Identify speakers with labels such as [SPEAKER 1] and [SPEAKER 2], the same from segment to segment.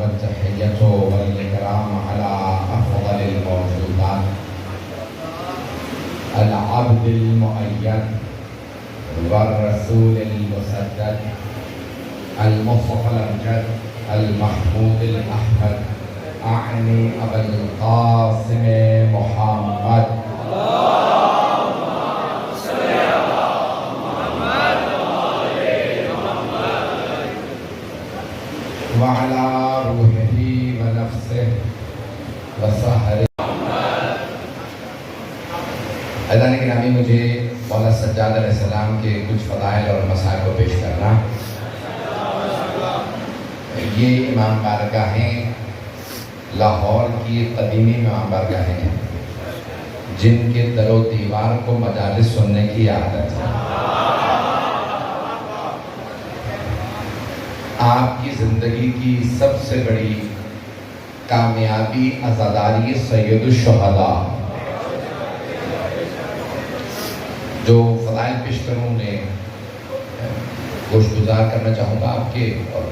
[SPEAKER 1] والتحية والإكرام على أفضل الموجودات العبد المؤيد والرسول المسدد المصطفى الأمجد المحمود الأحمد أعني أبا القاسم محمد وعلى روحه ونفسه وسحره. حضران گرامی، مجھے مولا سجاد علیہ السلام کے کچھ فضائل اور مسائل کو پیش کرنا. یہ امام بارگاہیں لاہور کی قدیمی امام بارگاہیں ہیں جن کے در و دیوار کو مجالس سننے کی عادت ہے. آپ کی زندگی کی سب سے بڑی کامیابی عزاداری سید الشہداء. جو فضائل پیش کروں نے گوش گزار کرنا چاہوں گا آپ کے، اور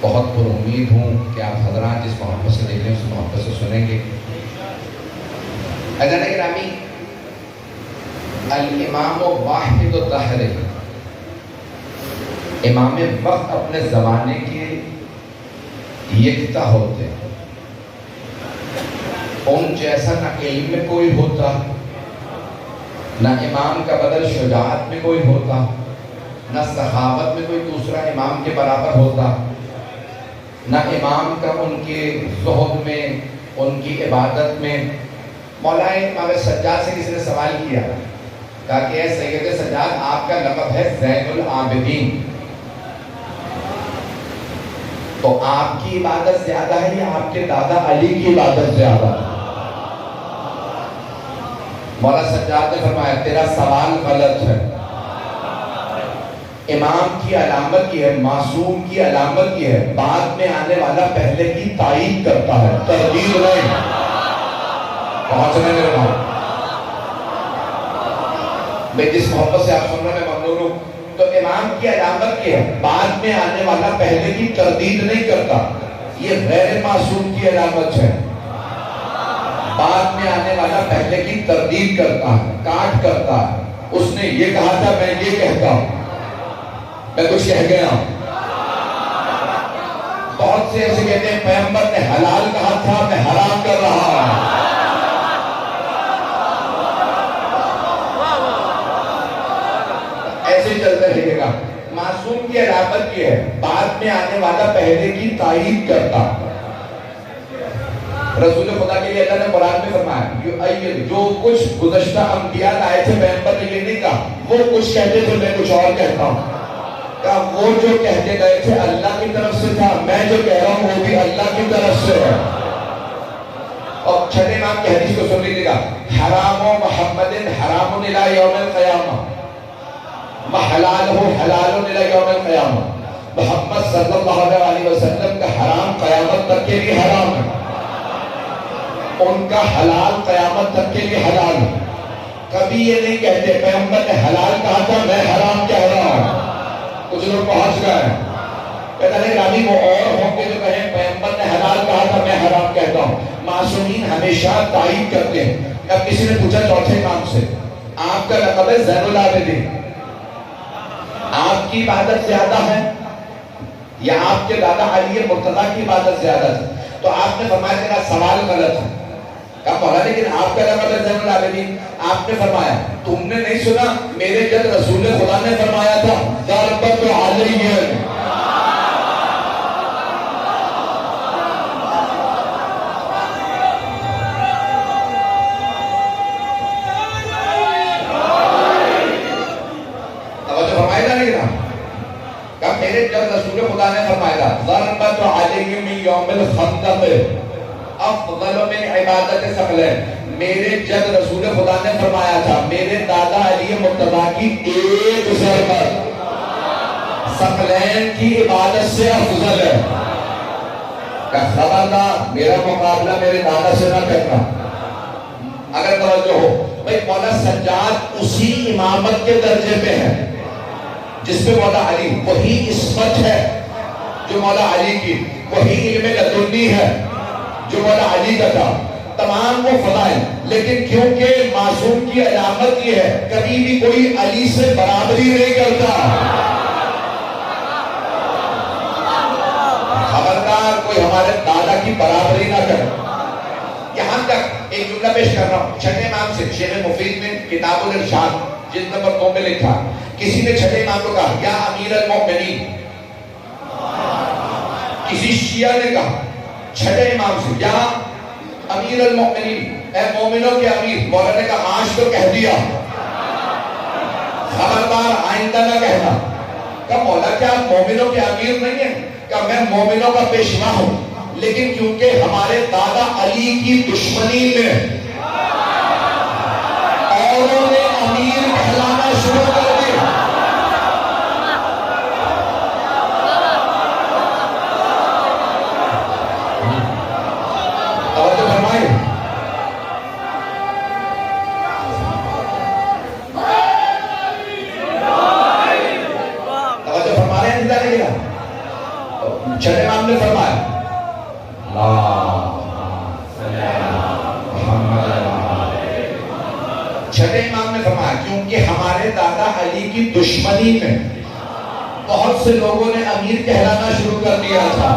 [SPEAKER 1] بہت پر امید ہوں کہ آپ حضرات جس محبت سے دیکھ رہے ہیں اس محبت سے سنیں گے. حضرات گرامی، الامام واحد الدہر، امام وقت اپنے زمانے کے یکتا ہوتے ہیں. ان جیسا نہ علم میں کوئی ہوتا، نہ امام کا بدل شجاعت میں کوئی ہوتا، نہ صحابت میں کوئی دوسرا امام کے برابر ہوتا، نہ امام کا ان کے زہد میں، ان کی عبادت میں. مولا امام سجاد سے کسی نے سوال کیا، کہا کہ اے سید سجاد، آپ کا لقب ہے زین العابدین، تو آپ کی عبادت زیادہ ہے یا آپ کے دادا علی کی عبادت زیادہ ہے؟ مولا سجاد نے فرمایا تیرا سوال غلط ہے. امام کی علامت یہ ہے، معصوم کی علامت یہ ہے، بعد میں آنے والا پہلے کی تائید کرتا ہے، تردید نہیں. پہنچنے میرے بھائی، میں جس محبت سے آپ سن رہے ہیں میں ممنون ہوں. تو امام کی علامت یہ ہے، بعد میں آنے والا پہلے کی تردید نہیں کرتا. یہ غیر معصوم کی علامت ہے. بعد میں آنے والا پہلے کی تردید کرتا ہے، کاٹ کرتا ہے. اس نے یہ کہا تھا، میں یہ کہتا ہوں، میں کچھ کہہ گیا ہوں. بہت سے ایسے کہتے ہیں پیغمبر نے حلال کہا تھا، میں حرام کر رہا ہوں. ایسے چلتا رہے گا. معصوم کی علامت یہ ہے، بعد میں آنے والا پہلے کی تائید کرتا. رسول خدا کے لیے اللہ نے قرآن میں فرمایا جو کچھ گزشتہ انبیاء لائے تھے پیغمبر نے یہ نہیں کہا وہ کچھ کہتے تھے میں کچھ اور کہتا ہوں. کہا وہ جو کہتے گئے تھے اللہ کی طرف سے تھا، میں جو کہہ رہا ہوں وہ بھی اللہ کی طرف سے ہے. اور چھٹے امام کی حدیث کو سن لیجیے گا، حرام محمد حرام الی یوم القیامہ وحلالہ حلال الی یوم القیامہ. محمد صلی اللہ علیہ وسلم کا حرام قیامت تک کے لیے حرام ہے، ان کا حلال قیامت تک کے لیے حلال ہے. کبھی یہ نہیں کہتے پیغمبر نے حلال کہا تھا میں حرام کہہ رہا ہوں. کچھ لوگ پہنچ گئے ہیں، کہتا ہے رامی وہ اور ہوں گے جو کہیں پیغمبر نے حلال کہا تھا میں حرام کہتا ہوں. معصومین ہمیشہ تائید کرتے ہیں. اب کسی نے پوچھا چوتھے امام سے، آپ کا لقب ہے زین العابدین، آپ کی عبادت زیادہ ہے یا آپ کے دادا علی مرتضیٰ کی عبادت زیادہ ہے؟ تو آپ نے فرمایا تیرا سوال غلط ہے. کہا مولا لیکن آپ کا لقب ہے زین العابدین. آپ نے فرمایا تم نے نہیں سنا میرے جد رسول خدا نے فرمایا تھا ضربت علی. توجہ فرمایا تھا نہیں نا؟ کہا میرے جد رسول خدا نے فرمایا تھا ضربت علی من یوم الخندق افضل من عبادت ثقلین. میرے جد رسول خدا نے فرمایا تھا میرے دادا علی مرتضیٰ کی ایک ضربت ثقلین کی عبادت سے افضل ہے. کہ خبردار میرا مقابلہ میرے دادا سے نہ کرنا. اگر توجہ ہو بھئی، مولا سجاد اسی امامت کے درجے پہ ہے جس پہ مولا علی، وہی عصمت ہے جو مولا علی کی. وہی علم لدنی ہے جو مولا علی کا تھا، تمام وہ فضائل، لیکن کیونکہ معصوم کی علامت یہ ہے کبھی بھی کوئی علی سے برابری نہیں کرتا۔ خبردار کوئی ہمارے دادا کی برابری نہ کرے۔ یہاں تک ایک جملہ پیش کر رہا ہوں چھٹے امام سے، شیخ مفید نے کتاب الارشاد جلد نمبر 2 میں لکھا، کسی نے چھٹے امام کو کہا یا امیر المؤمنین، کسی شیعہ نے کہا چھٹے امام سے یا امیر المؤمنین، اے مومنوں کے امیر، مولا نے کہا آج تو کہہ دیا، خبردار آئندہ نہ کہنا۔ کہا مولا کیا آپ مومنوں کے امیر نہیں ہیں؟ کہا میں مومنوں کا پیشوا ہوں، لیکن کیونکہ ہمارے دادا علی کی دشمنی میں اوروں نے امیر کہلانا شروع کر دیا۔ توجہ فرمائے، توجہ فرما رہے ہیں، انتظار نہیں کیا؟ چھٹے امام نے فرمایا چھٹے امام نے فرمایا کیونکہ ہمارے دادا علی کی دشمنی میں بہت سے لوگوں نے امیر کہلانا شروع کر دیا تھا،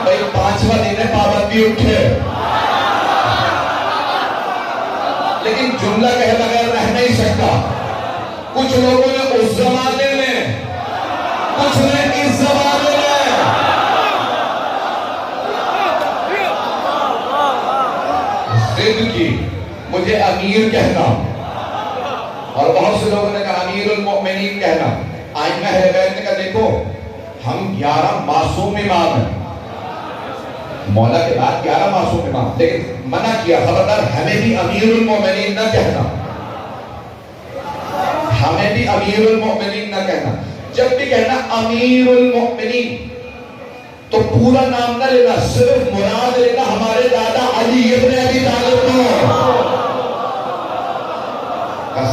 [SPEAKER 1] بھائی 5واں دن پابندی اٹھے، لیکن جملہ کہے بغیر رہ نہیں سکتا۔ کچھ لوگوں نے اس زمانے میں، کچھ نے اس زمانے میں ضد کی مجھے امیر کہنا، اور بہت سے لوگوں نے کہا امیر المؤمنین کہنا۔ ائمہ اہل بیت نے کہا دیکھو ہم 11 معصوم امام ہیں، مولا کے بعد 11 معصوم امام، لیکن منع کیا خبردار ہمیں بھی امیر المؤمنین نہ کہنا، ہمیں بھی امیر المؤمنین نہ کہنا۔ جب بھی کہنا امیر المؤمنین تو پورا نام نہ لینا، صرف مراد لینا ہمارے دادا علی ابن ابی طالب کو،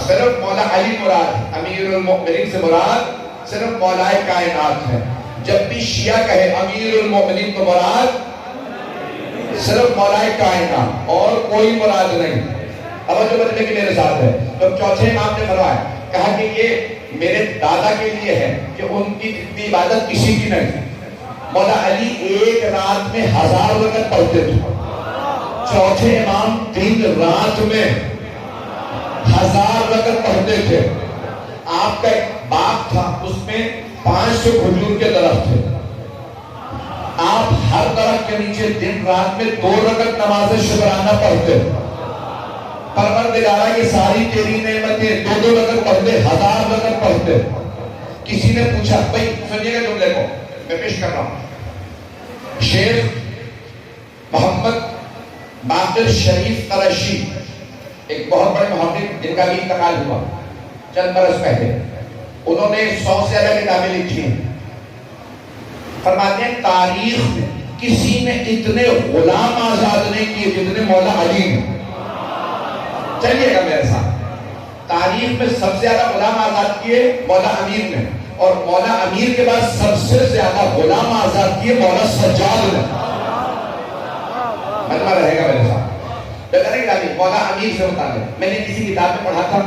[SPEAKER 1] صرف مولا علی مراد، امیر المؤمنین سے مراد صرف مولا کائنات ہے۔ جب بھی شیعہ کہے امیر المؤمنین تو مراد صرف مولا کائنات اور کوئی مراد نہیں۔ توجہ بدلے کی میرے ساتھ ہے۔ تو چوتھے امام نے فرمایا، کہا کہ یہ میرے دادا کے لیے ہے کہ ان کی اتنی عبادت کسی کی نہیں۔ مولا علی ایک رات میں 1000 رکعت پڑھتے تھے، چوتھے امام دن رات میں 1000 رکعت پڑھتے تھے۔ آپ کا ایک باغ تھا، اس میں 500 کھجور کے درخت تھے، آپ ہر درخت کے نیچے دن رات میں 2 رکعت نماز شکرانہ پڑھتے۔ پروردگارہ یہ ساری تیری نعمتیں، 2 رکعت پڑھتے، 1000 رکعت پڑھتے۔ کسی نے پوچھا، بھائی سنیے گا جملے کو میں پیش کر رہا ہوں، شیخ محمد باقر شریف قرشی ایک بہت بڑے محقق جن کا بھی انتقال ہوا چند برس پہلے، انہوں نے 100 سے زیادہ کتابیں لکھی ہیں۔ فرماتے ہیں تاریخ میں کسی نے اتنے غلام آزاد نہیں کیے جتنے مولا علی نے۔ چلیے گا میرے ساتھ، تاریخ میں سب سے زیادہ غلام آزاد کیے مولا امیر نے، اور مولا امیر کے بعد سب سے زیادہ غلام آزاد کیے مولا سجاد نے۔ مطلب رہے گا میرے ساتھ۔ مولا امیر سے متعلق میں نے کسی کتاب میں پڑھا تھا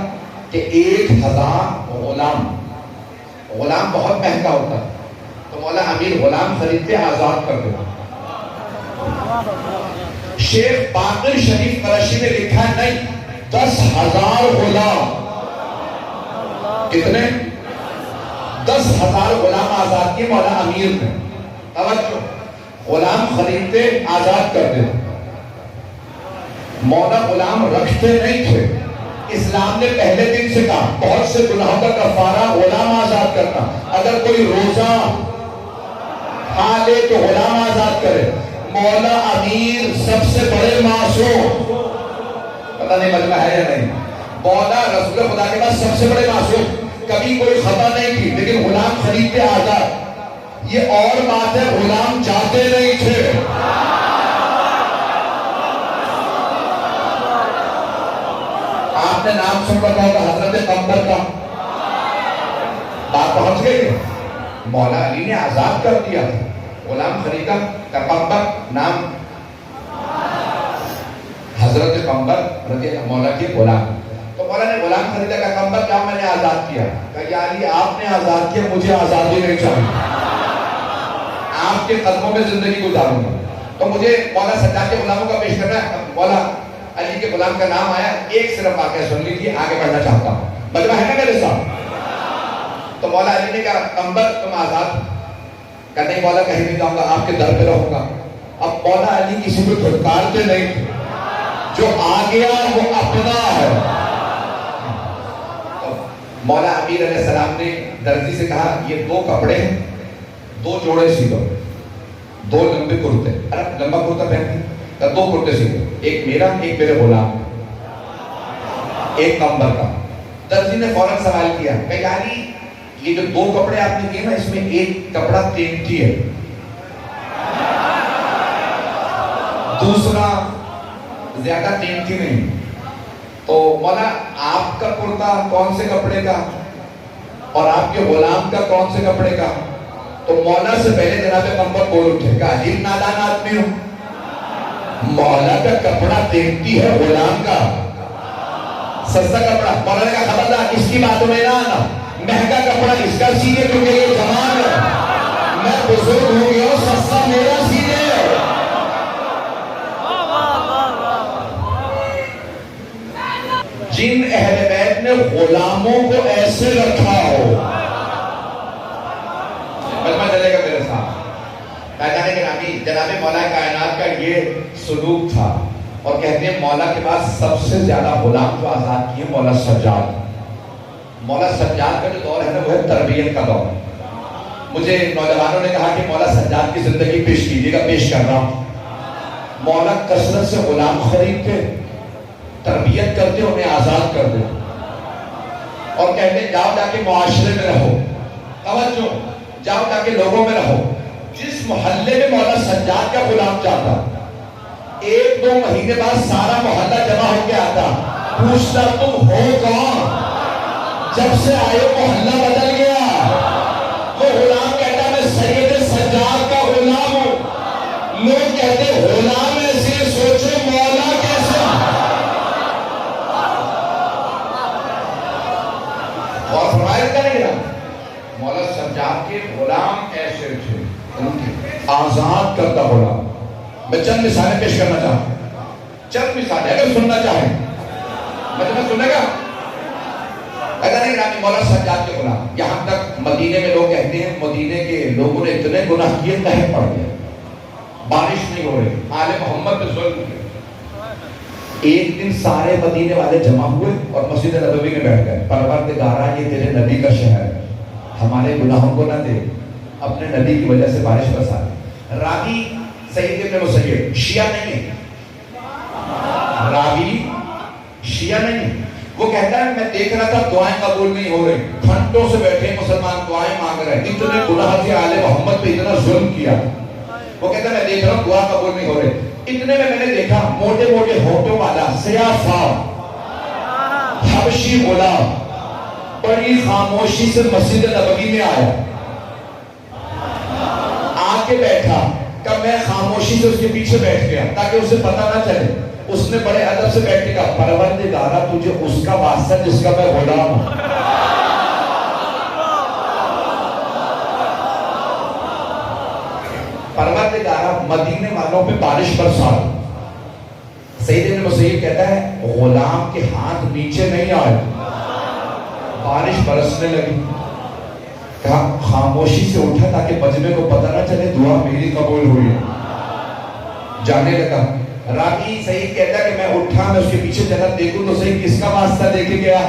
[SPEAKER 1] کہ 1000 غلام بہت مہنگا ہوتا، تو مولا امیر غلام خریدتے آزاد کر دیتا۔ شیخ باقر شریف قرشی نے لکھا نہیں 10,000 غلام، کتنے؟ 10,000 غلام آزاد کیے مولا امیر نے۔ توجہ، غلام خریدتے آزاد کرتے، مولا غلام رکھتے نہیں تھے۔ اسلام نے پہلے دن سے کہا بہت سے گناہوں کا کفارہ غلام آزاد کرنا، اگر کوئی روزہ کھا لے تو غلام آزاد کرے۔ مولا امیر سب سے بڑے معصوم، پتہ نہیں مجمع ہے یا نہیں، مولا رسول خدا کے بعد سب سے بڑے معصوم، کبھی کوئی خطا نہیں کی، لیکن غلام خریدتے آزاد۔ یہ اور بات ہے غلام چاہتے نہیں تھے۔ آپ نے نام سن رکھا ہوگا حضرت قمر کا، بات پہنچ گئی ہے۔ مولا علی نے آزاد کر دیا تھا. غلام خریدا قمبر نام حضرت قمبر رضی اللہ مولا کے غلام. تو مولا نے غلام خریدا کا قمبر کیا میں نے آزاد کیا. کہا یا علی آپ نے آزاد کیا, مجھے آزادی نہیں چاہیے, آپ کے قدموں میں زندگی گزاروں گا. تو مجھے مولا سجاد کے غلاموں کا پیش کرنا ہے. مولا علی کے غلام کا نام آیا, ایک صرف واقعہ سن لیجیے, آگے بڑھنا چاہتا ہوں. مجمع ہے نا میرے ساتھ؟ تو مولا علی نے کہا قمبر تم آزاد. کہا نہیں مولا کہیں نہیں جاؤں گا, آپ کے در پہ رہوں گا. اب مولا علی کسی کو دھتکارتے نہیں تھے, جو آ گیا وہ اپنا ہے. مولا امیر علیہ السلام نے درزی سے کہا یہ 2 کپڑے ہیں, 2 جوڑے سی دو, 2 لمبے کرتے. ارے لمبا کرتا پہنتے, 2 کرتے سی دو, ایک میرا ایک میرے غلام, ایک قمبر کا. درزی نے فوراً سوال کیا کہ یعنی یہ جو 2 کپڑے آپ نے دیے نا, اس میں ایک کپڑا قیمتی ہے, دوسرا زیادہ قیمتی نہیں. تو مولا آپ کا کرتا کون سے کپڑے کا اور آپ کے غلام کا کون سے کپڑے کا؟ تو مولا سے پہلے جناب قمبر بول اٹھے کہ عجیب نادان آدمی ہوں, مولا کا کپڑا قیمتی ہے, غلام کا سستا کپڑا. مولا نے کہا خبردار اس کی باتوں میں نہ آنا, مہنگا کپڑا اس کا سیدھے کیونکہ یہ جوان ہے, میں بزرگ ہو گیا ہوں, سستا میرا سیدھے. جن اہل بیت نے غلاموں کو ایسے رکھا ہو, مجمع چلے گا میرے ساتھ. جناب مولا کائنات کا یہ سلوک تھا, اور کہتے ہیں مولا کے پاس سب سے زیادہ غلام جو آزاد کیے مولا سجاد. مولا سجاد کا جو دور ہے نا وہ ہے تربیت کا دور. مجھے نوجوانوں نے کہا کہ مولا سجاد کی زندگی پیش کیجیے گا, پیش کر رہا ہوں. مولا کثرت سے غلام خریدتے, تربیت کرتے, انہیں آزاد کر دے, اور کہتے جاؤ جا کے معاشرے میں رہو, توجہ جاؤ جا کے لوگوں میں رہو. جس محلے میں مولا سجاد کا غلام جاتا, 1-2 مہینے بعد سارا محلہ جمع ہو کے آتا, پوچھتا تم ہو کون؟ جب سے آئے محلہ بدل گیا. وہ غلام کہتا میں سید سجاد کا غلام ہوں. لوگ کہتے غلام ایسے, سوچو مولا کیسے. اور فرمایا کرے گا مولا سجاد کے غلام ایسے تھے, آزاد کرتا غلام. میں چند مثالیں پیش کرنا چاہتا ہوں, چند مثالیں اگر سننا چاہیں. مجھے سنے گا اگر نہیں رانی مولا سجاد کے غلام. یہاں تک مدینے میں لوگ کہتے ہیں مدینے کے لوگوں نے اتنے گناہ کیے قہر پڑ گیا, بارش نہیں ہو رہی, آل محمد پہ ظلم کیا. ایک دن سارے مدینے والے جمع ہوئے اور مسجد نبوی میں بیٹھ گئے. پروردگارا یہ تیرے نبی کا شہر ہے, ہمارے گناہوں کو نہ دے, اپنے نبی کی وجہ سے بارش برسا دے. راوی سعید ابن مسیب شیعہ نہیں ہے, راوی شیعہ نہیں. وہ کہتا ہے میں دیکھ رہا تھا دعائیں قبول نہیں ہو رہی, گھنٹوں سے بیٹھے مسلمان دعائیں مانگ رہے ہیں, اتنے گناہ سے آل محمد پہ اتنا ظلم کیا. وہ کہتا ہے میں دیکھ رہا ہوں دعا قبول نہیں ہو رہی. اتنے میں نے دیکھا موٹے موٹے ہونٹوں والا سیاہ فام حبشی غلام بڑی خاموشی سے مسجد نبوی میں آیا, آ کے بیٹھا. کہ میں خاموشی سے اس کے پیچھے بیٹھ گیا تاکہ اسے پتہ نہ چلے. اس نے بڑے ادب سے بیٹھ کے کہا پروردگارا تجھے اس کا واسطہ جس کا میں غلام ہوں. پروردگارا مدینے والوں پہ بارش برسا. سعید ابن مسیب کہتا ہے غلام کے ہاتھ نیچے نہیں آئے, بارش برسنے لگی. کہا خاموشی سے اٹھا تاکہ مجمع کو پتہ نہ چلے دعا میری قبول ہوئی ہے. جانے لگا. راوی سعید کہتا ہے کہ میں اٹھا, میں اس کے پیچھے چلا, دیکھوں تو صحیح کس کا واسطہ دے کے گیا,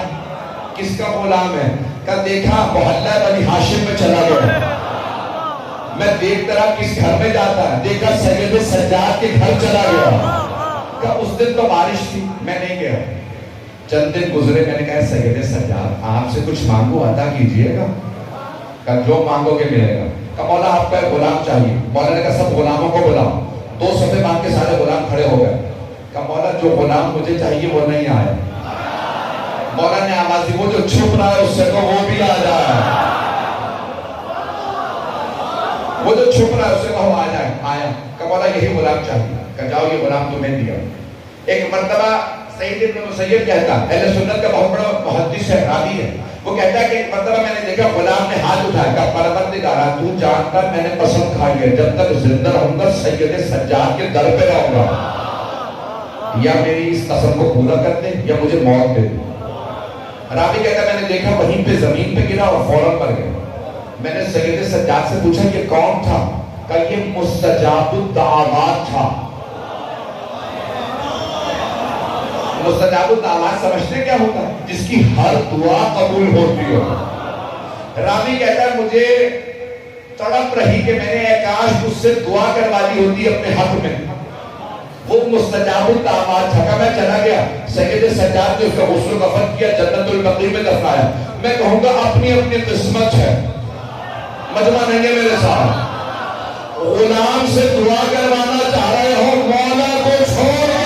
[SPEAKER 1] کس کا غلام ہے. کہا دیکھا محلہ بنی ہاشم میں چلا گیا. میں دیکھتا رہا کس گھر میں جاتا ہے, دیکھا سید سجاد کے گھر چلا گیا. کہا اس دن تو بارش تھی میں نہیں گیا. چند دن گزرے, میں نے کہا سید سجاد آپ سے کچھ مانگو عطا کیجئے گا. کہا جو مانگو گے ملے گا. کہا مولا آپ کا غلام چاہیے. مولا نے کہا سب غلاموں کو بلاؤ. 2 صفحے باندھ کے سارے غلام کھڑے ہو گئے. کہا مولا جو غلام مجھے چاہیے وہ نہیں آیا. مولا نے آواز دی وہ جو چھپ رہا ہے اس سے تو وہ بھی آ جائے. وہ جو چھپ رہا ہے اسے کہو آ جائے. آیا کہ مولا یہی غلام چاہیے. کہ جاؤ یہ غلام تمہیں دیا. ایک مرتبہ سعید ابن مسیب کہتا, اہل سنت کا بہت بڑا محدث ہے, راوی ہے, وہ کہتا ہے کہ ایک مرتبہ میں نے دیکھا غلام نے ہاتھ اٹھایا, کہا پروردگارا تو جانتا میں نے قسم کھائی ہے جب تک زندہ رہوں گا سید سجاد کے در پہ رہوں گا, یا میری اس قسم کو پورا کر دے یا مجھے موت دے دے. راوی کہتا ہے میں نے دیکھا وہیں پہ زمین پہ گرا اور فوراً مر گیا. میں نے سید سجاد سے پوچھا یہ کون تھا؟ کہ یہ مستجاب الدعوات تھا. مستجاب الدعوات سمجھتے کیا ہوتا ہے؟ جس کی ہر دعا قبول ہوتی ہو. راوی کہتا ہے مجھے تڑپ رہی کہ میں نے کاش اس سے دعا کروا دی ہوتی اپنے حق میں. وہ مستجاب الدعوات تھا. میں چلا گیا, سید سجاد نے اس کا غسل و کفن کیا, جنت البقیع میں دفنایا. میں کہوں گا اپنی اپنی قسمت ہے, مجمع نہیں ہے میرے ساتھ. غلام سے دعا کروانا چاہ رہے ہو, مولا کو چھوڑ کے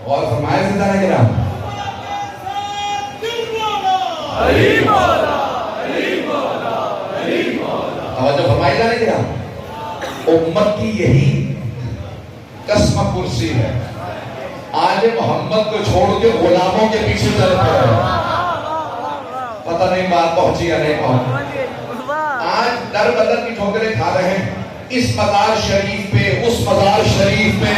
[SPEAKER 1] اور فرمائے سے جانا گرا توجہ فرمائی جانے گرا. امت کی یہی قسم کرسی ہے, آج محمد کو چھوڑ کے غلاموں کے پیچھے چل پڑے. پتہ نہیں بات پہنچی یا نہیں پہنچی. آج در بدر کی ٹھوکریں کھا رہے ہیں, اس مزار شریف پہ اس مزار شریف پہ,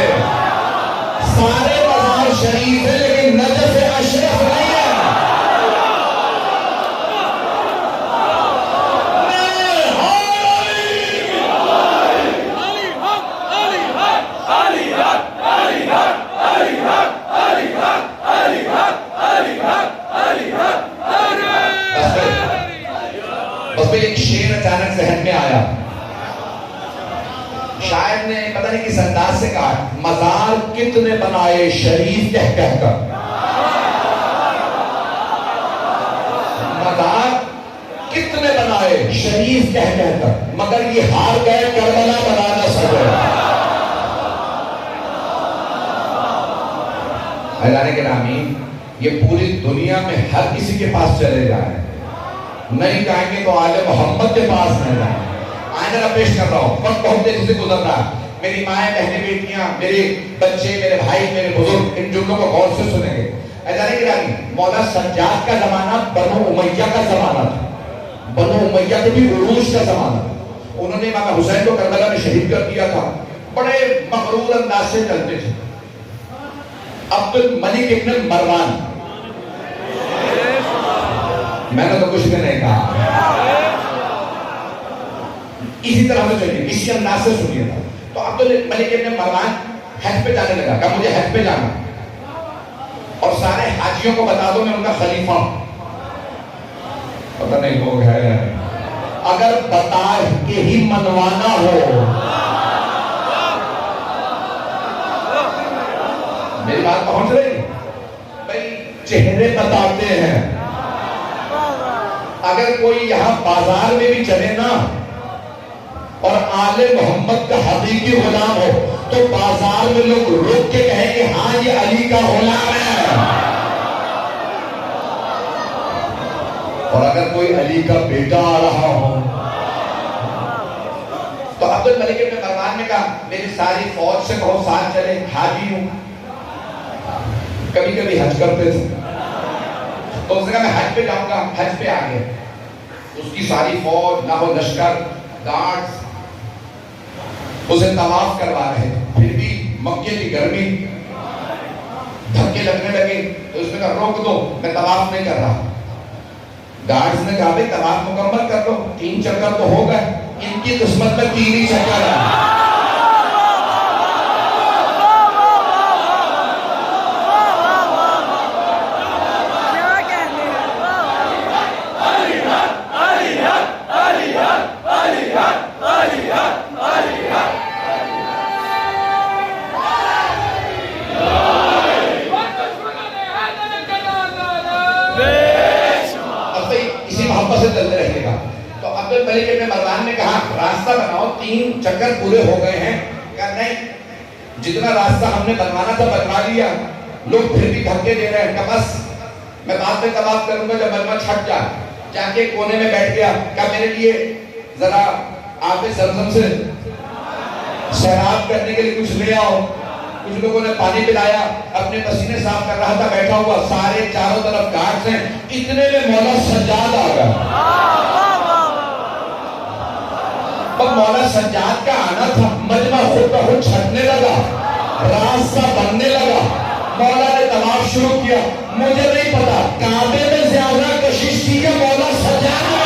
[SPEAKER 1] سارے مزار شریف ہے لیکن نجف اشرف نہیں ہے. بس پہ ایک شعر اچانک ذہن میں آیا. شاعر نے پتہ نہیں کس انداز سے کہا, مزار کتنے بنائے شریف کہہ کہہ کر, مزار کتنے بنائے شریف کہہ کہہ کر, مگر یہ ہار گئے کربلا بنا نہ سکے. اعلان گرامی, یہ پوری دنیا میں ہر کسی کے پاس چلے جائیں, نہیں کہیں گے تو آل محمد کے پاس نہیں جائیں. آئندہ میں پیش کر رہا ہوں, وقت بہت تیزی سے گزر رہا ہے. میری مائیں, بہنیں, بیٹیاں, میرے بچے, میرے بھائی, میرے بزرگ, ان جملوں کو غور سے سنیں گے. اعلان گرامی, مولا سجاد کا زمانہ بنو امیہ کا زمانہ تھا. بنو امیہ کے بھی عروج کا زمانہ تھا. انہوں نے امام حسین کو کربلا میں شہید کر دیا تھا. بڑے مغرور انداز سے چلتے تھے. عبد الملک ابن مروان, میں نے تو کچھ بھی نہیں کہا, اسی طرح سے چلیے, اسی انداز سے سنیے تھا. تو عبد الملک ابن مروان حج پہ جانے لگا, کہا مجھے حج پہ جانا اور سارے حاجیوں کو بتا دو میں ان کا خلیفہ ہوں. پتہ نہیں لوگ ہے, اگر بتا کے ہی منوانا ہو. میری بات پہنچ رہی بھائی, چہرے بتاتے ہیں. اگر کوئی یہاں بازار میں بھی چلے نا اور آل محمد کا حقیقی غلام ہو تو بازار میں لوگ رک کے کہیں کہ ہاں یہ علی کا غلام ہے. اور اگر کوئی علی کا بیٹا آ رہا ہو تو عبد الملک ابن مروان نے کہا میری ساری فوج سے کہو ساتھ چلے, حاجی ہوں, کبھی کبھی حج کرتے تھے. تو اس نے کہا میں حج پہ جاؤں گا. حج پہ آ گئے, اس کی ساری فوج, نہ ہو لشکر, گارڈز اسے طواف کروا رہے تھے. پھر بھی مکے کی گرمی, دھکے لگنے لگے. تو اس نے کہا روک دو, میں طواف نہیں کر رہا. گارڈز نے کہا بھائی طواف مکمل کر دو, 3 چکر تو ہو گئے. ان کی قسمت میں 3 ہی چکر ہے. چلتے رہیے گا. تو عبد الملک ابن مروان نے کہا راستہ بناؤ, 3 چکر پورے ہو گئے ہیں. کہا نہیں جتنا راستہ ہم نے بنوانا تھا بنوا لیا، لوگ پھر بھی دھکے دے رہے ہیں کہ بس میں بعد میں کباب کروں گا جب ملمہ چھٹ جائے. جا کے کونے میں بیٹھ گیا، کہا میرے لیے ذرا آب زمزم سے سیراب کرنے کے لیے کچھ لے آؤ. کچھ لوگوں نے پانی پلایا، اپنے پسینے صاف کر رہا تھا بیٹھا ہوا، سارے چاروں طرف گارڈز ہیں. اتنے میں مولا سجاد آ گیا. اب مولا سجاد کا آنا تھا، مجمع خود بخود چھٹنے لگا، راستہ بننے لگا. مولا نے طواف شروع کیا. مجھے نہیں پتا کعبے میں زیادہ کشش کی ہے مولا سجاد میں.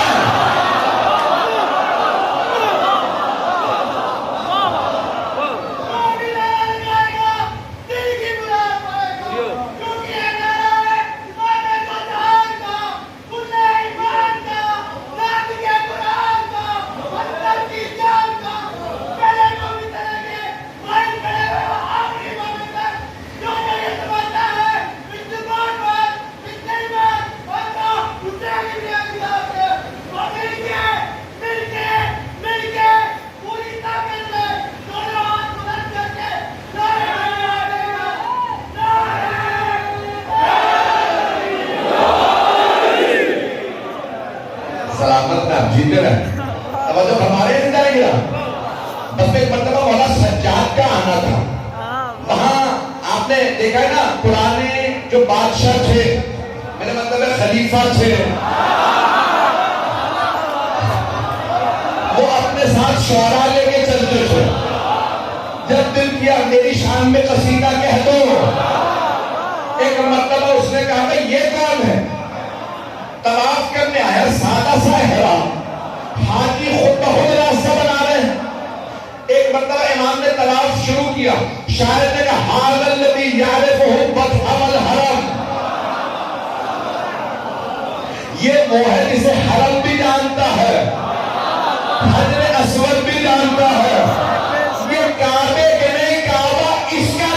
[SPEAKER 1] سلامت میں آپ جیتے رہے. توجہ ہمارے نہیں جائے گا. بس ایک مرتبہ مولا سجاد کا آنا تھا. وہاں آپ نے دیکھا ہے نا پرانے جو بادشاہ تھے، میرے مطلب ہے خلیفہ تھے، وہ اپنے ساتھ شعراء لے کے چلتے تھے. جب دل کیا میری شان میں قصیدہ کہہ دو. ایک مرتبہ اس نے کہا کہ یہ کون ہے؟ طواف کرنے آیا، سادہ سا احرام، حاجی خود بخود راستہ بنا رہے ہیں. ایک مرتبہ امام نے طواف شروع کیا، شاعر نے کہا ھذا الذی یعرفہ مذہب الحرم. یہ وہ ہے جسے حرم بھی جانتا ہے، حجر اسود بھی جانتا ہے. یہ کعبے کے نہیں، کعبہ اس کا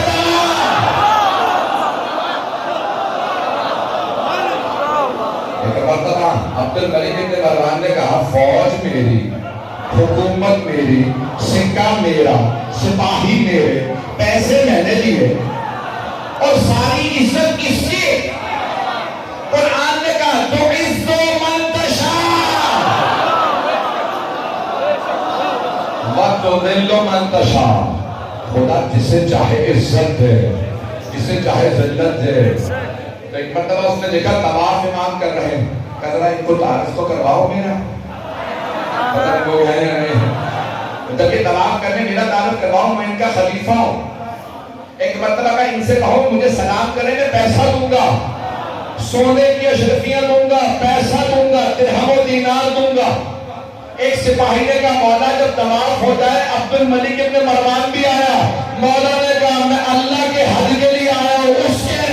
[SPEAKER 1] عبد الملک ابن مروان نے کہا فوج میری، حکومت میری، سکہ میرا، سپاہی میرے، پیسے میں نے لیے اور ساری عزت کس کی؟ قرآن نے کہا تُعِزُّ مَن تَشَاءُ وَتُذِلُّ مَن تَشَاءُ. خدا جسے چاہے عزت دے، جسے چاہے ذلت دے. تو ایک مرتبہ اس نے دیکھا طواف امام کر رہے ہیں، کہہ رہا ہے ان کو تعارف تو کرواؤ میرا. پتہ نہیں وہ ہے یا نہیں. جب یہ طواف کرنے میرا تعارف کرواؤ، میں ان کا خلیفہ ہوں. ایک مرتبہ کا ان سے کہو مجھے سلام کرنے میں پیسہ دوں گا، سونے کی اشرفیاں دوں گا، پیسہ دوں گا، درہم و دینار دوں گا. ایک سپاہی نے کہا مولا جب طواف ہو جائے عبد الملک ابن مروان بھی آیا. مولا نے کہا میں اللہ کے حج کے لیے آیا ہوں، اس کے نہیں.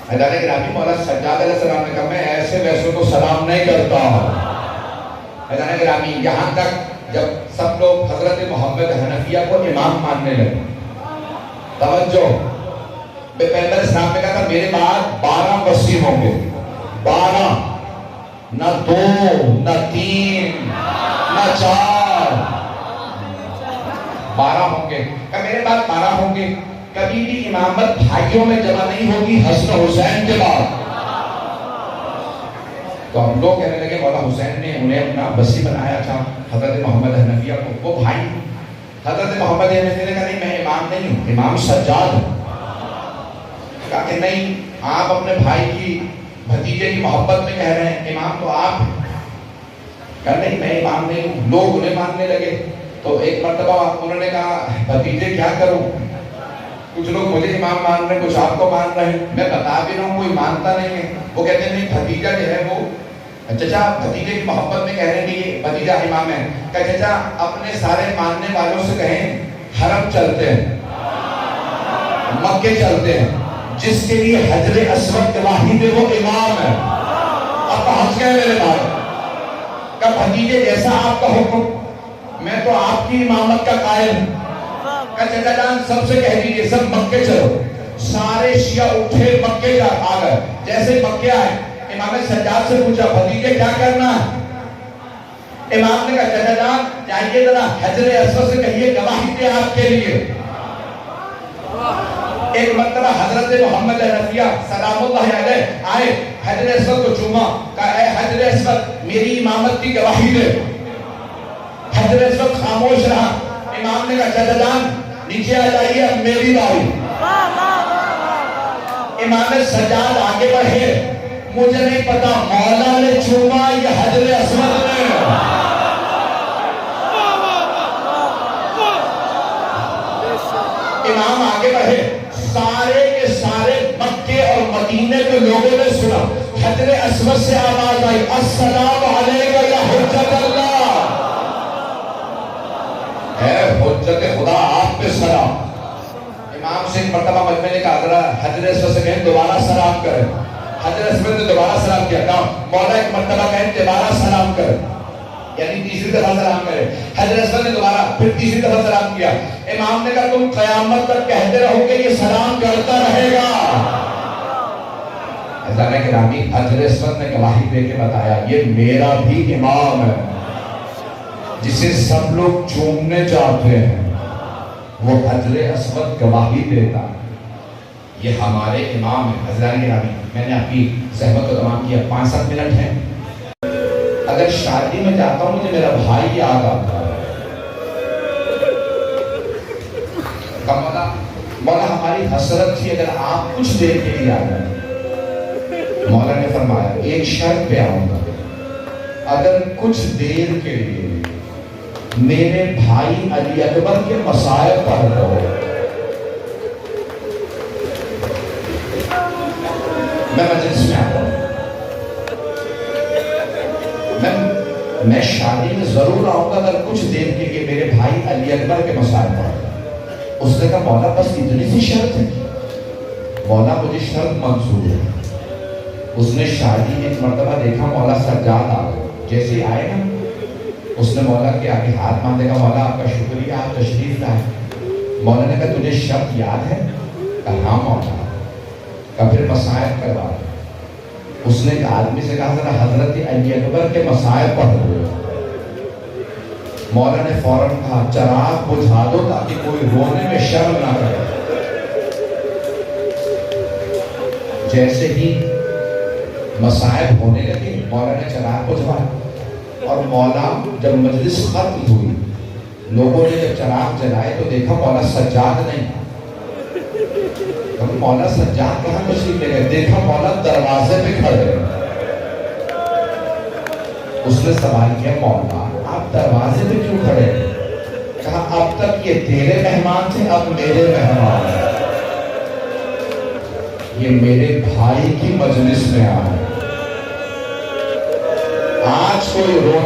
[SPEAKER 1] حضرت گرامی مولا سجاد علیہ السلام نے کہا میں ایسے ویسے کو سلام نہیں کرتا. حضرت گرامی یہاں تک جب سب لوگ حضرت محمد حنفیہ کو امام ماننے لگے. توجہ، پیغمبر اسلام نے کہا تھا میرے بعد 12 مسیح ہوں گے. 12، نہ 2، نہ 3، نہ 4، 12 ہوں گے. کہ میرے بعد 12 ہوں گے. کبھی بھی امامت بھائیوں میں جمع نہیں ہوگی حسن حسین کے بعد. تو ہم لوگ کہنے لگے مولا حسین نے انہیں اپنا بسی بنایا تھا حضرت محمد حنفیہ کو، وہ بھائی. حضرت محمد حنفیہ نے کہا نہیں میں امام نہیں ہوں، امام سجاد ہوں. کہا کہ نہیں آپ اپنے بھائی کی بھتیجے کی محبت میں کہہ رہے ہیں، امام تو آپ ہیں. کہا نہیں میں امام نہیں ہوں. لوگ انہیں ماننے لگے. تو ایک مرتبہ انہوں نے کہا بھتیجے کیا کروں؟ کچھ لوگ مجھے امام مان رہے ہیں، کچھ آپ کو مان رہے ہیں. میں بتا بھی رہا ہوں کوئی مانتا نہیں ہے. وہ کہتے ہیں نہیں بھتیجا جو ہے وہ چچا بھتیجے کی محبت میں کہہ رہے ہیں کہ یہ بھتیجا امام ہے. کہ چچا اپنے سارے ماننے والوں سے کہیں حرم طرف چلتے ہیں، مکے چلتے ہیں، جس کے لیے حجر اسود گواہی دے وہ امام ہے۔ اب ہنس گئے میرے بھائی، کہ بھتیجے جیسا آپ کا حکم میں تو آپ کی امامت کا قائل ہوں۔ کہ چچا جان سب سے کہہ دیجیے سب مکے چلو۔ سارے شیعہ اٹھے مکے جا آ گئے۔ جیسے مکے آئے امام سجاد سے پوچھا بھتیجے کیا کرنا ہے؟ امام نے کہا چچا جان جائیے ذرا حجر اسود سے کہیے گواہی دے آپ کے لیے۔ ایک مرتبہ حضرت محمد رفیع سلام اللہ علیہ آئے، حجر اسود کو چوما، کہا اے حجر اسود میری امامت کی گواہی دے۔ حجر اسود خاموش رہا۔ امام نے کہا چچا جان نیچے آ جائیے اب میری باری۔ امام سجاد آگے بڑھے، مجھے نہیں پتا مولا نے چوما یا حجر اسود نے۔ امام آگے بڑھے، سارے کے سارے مکے اور مدینے کے لوگوں نے سنا، حجر اسود سے آواز آئی السلام علیکم یا حجت اللہ، اے حجت خدا آپ پہ سلام۔ امام سے ایک مرتبہ مجمع نے کہا ذرا حجر اسود سے کہیں دوبارہ سلام کریں۔ حجر اسود نے دوبارہ سلام کیا، کہا مولا ایک مرتبہ کہیں دوبارہ سلام کریں، یعنی تیسری دفعہ سلام کرے۔ حجر اسود نے دوبارہ پھر تیسری دفعہ سلام کیا۔ امام نے کہا تم قیامت تک کہتے رہو کہ یہ سلام کرتا رہے گا۔ حضرت گرامی حجر اسود نے گواہی دے کے بتایا یہ میرا بھی امام ہے، جسے سب لوگ چومنے چاہتے ہیں، وہ حجر اسود گواہی دیتا ہے یہ ہمارے امام ہے۔ حضرت گرامی میں نے آپ کی زحمت کو تمام کیا، 5-7 منٹ ہیں۔ اگر شادی میں جاتا ہوں مجھے میرا بھائی یاد آتا ہے، مولا ہماری حسرت تھی اگر آپ کچھ دیر کے لیے آ جائیں۔ مولا نے فرمایا ایک شرط پہ آؤں گا، اگر کچھ دیر کے لیے میرے بھائی علی اکبر کے مصائب پڑھ رہو میں مجلس میں آتا ہوں، میں شادی میں ضرور آؤں گا اگر کچھ دیر کے لیے میرے بھائی علی اکبر کے مصائب پڑھ رہے۔ اس نے کہا مولا بس اتنی سی شرط ہے؟ مولا مجھے شرط منظور ہے۔ اس نے شادی میں ایک مرتبہ دیکھا مولا سجاد آ گئے، جیسے ہی آئے نا اس نے مولا کے آگے ہاتھ باندھے کہا مولا آپ کا شکریہ آپ تشریف لائے۔ مولا نے کہا تجھے شرط یاد ہے؟ کہا ہاں مولا۔ کہا پھر مصائب کروا۔ اس نے ایک آدمی سے کہا ذرا حضرت علی اکبر کے مصائب پڑھ رہے ہو۔ مولا نے فوراً کہا چراغ بجھا دو تاکہ کوئی رونے میں شرم نہ کرے۔ جیسے ہی مصائب ہونے لگے مولا نے چراغ بجھوایا، اور مولا جب مجلس ختم ہوئی لوگوں نے جب چراغ جلائے تو دیکھا مولا سجاد نہیں۔ مولا سجاد کہاں تشریف لے گئے؟ دیکھا مولا دروازے پہ کھڑے۔ اس نے سوال کیا مولا آپ دروازے پہ کیوں کھڑے؟ کہا اب تک یہ تیرے مہمان تھے اب میرے مہمان ہیں، یہ میرے بھائی کی مجلس میں آئے، آج کوئی رونا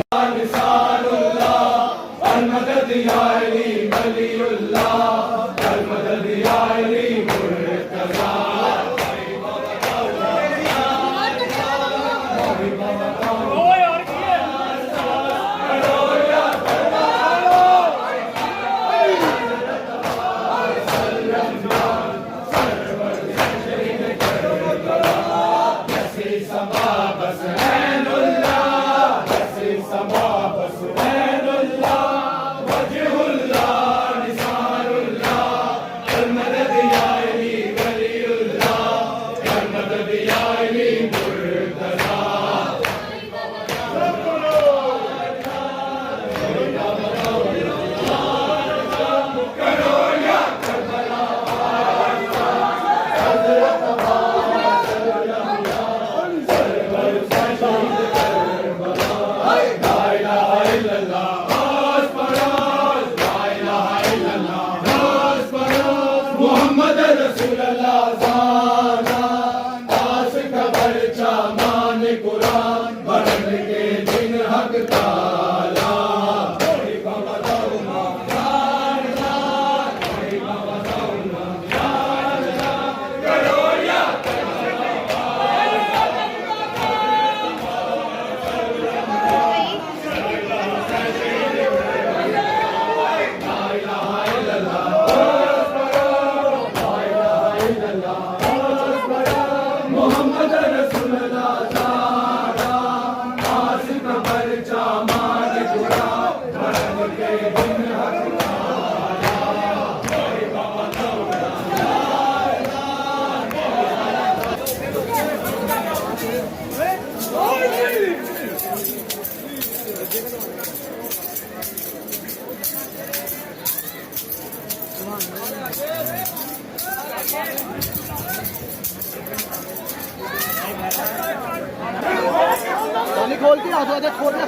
[SPEAKER 2] کھول کے آ جا کھول کے